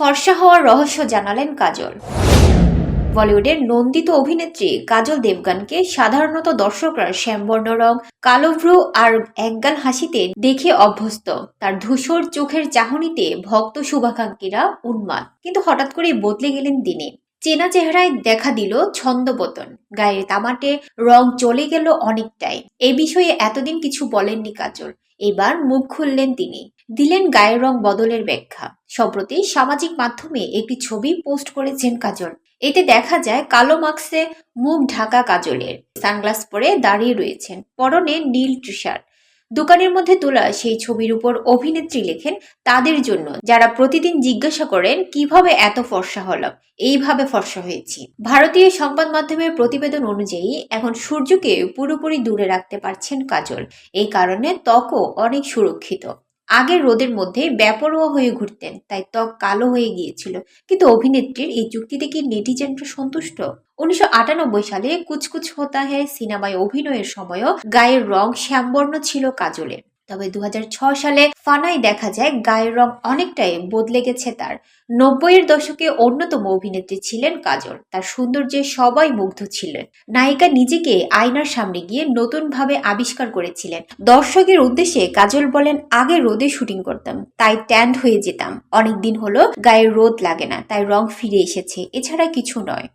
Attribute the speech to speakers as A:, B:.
A: ফর্সা হওয়ার রহস্য জানালেন কাজল। বলিউডের নন্দিত অভিনেত্রী কাজল দেবগানকে সাধারণত দর্শকরা শ্যামবর্ণ রং, কালো ভ্রু আর একগাল হাসিতে দেখে অভ্যস্ত। তার ধূসর চোখের চাহনিতে ভক্ত শুভাকাঙ্ক্ষীরা উন্মাদ, কিন্তু হঠাৎ করেই বদলে গেলেন তিনি। চেনা চেহারায় দেখা দিল ছন্দপতন, গায়ের তামাটে রং চলে গেল অনেকটাই। এই বিষয়ে এতদিন কিছু বলেননি কাজল। এবার মুখ খুললেন তিনি, দিলেন গায়ের রং বদলের ব্যাখ্যা। সম্প্রতি সামাজিক মাধ্যমে একটি ছবি পোস্ট করেছেন কাজল। এতে দেখা যায় কালো মাস্কে মুখ ঢাকা কাজলের, সানগ্লাস পরে দাঁড়িয়ে রয়েছেন, পরনে নীল টি শার্ট। দোকানের মধ্যে তোলা সেই ছবির উপর অভিনেত্রী লেখেন, তাদের জন্য যারা প্রতিদিন জিজ্ঞাসা করেন কিভাবে এত ফর্সা হলাম, এইভাবে ফর্সা হয়েছি। ভারতীয় সংবাদ মাধ্যমের প্রতিবেদন অনুযায়ী এখন সূর্যকে পুরোপুরি দূরে রাখতে পারছেন কাজল। এই কারণে ত্বকও অনেক সুরক্ষিত। আগে রোদের মধ্যে বেপরোয়া হয়ে ঘুরতেন, তাই ত্বক কালো হয়ে গিয়েছিল। কিন্তু অভিনেত্রীর এই যুক্তিতে কি নেটিজেনরা সন্তুষ্ট? 1998 সালে কুছ কুছ হোতা হ্যায় সিনেমায় অভিনয়ের সময়ও গায়ের রং শ্যামবর্ণ ছিল কাজলের। তবে 2006 সালে ফানায় দেখা যায় গায়ের রং অনেকটাই বদলে গেছে তার। 90-এর দশকে অন্যতম অভিনেত্রী ছিলেন কাজল। তার সৌন্দর্যে সবাই মুগ্ধ ছিলেন। নায়িকা নিজেকে আয়নার সামনে গিয়ে নতুন ভাবে আবিষ্কার করেছিলেন। দর্শকের উদ্দেশ্যে কাজল বলেন, আগে রোদে শুটিং করতাম, তাই ট্যান্ড হয়ে যেতাম। অনেকদিন হলো গায়ে রোদ লাগে না, তাই রং ফিরে এসেছে, এছাড়া কিছু নয়।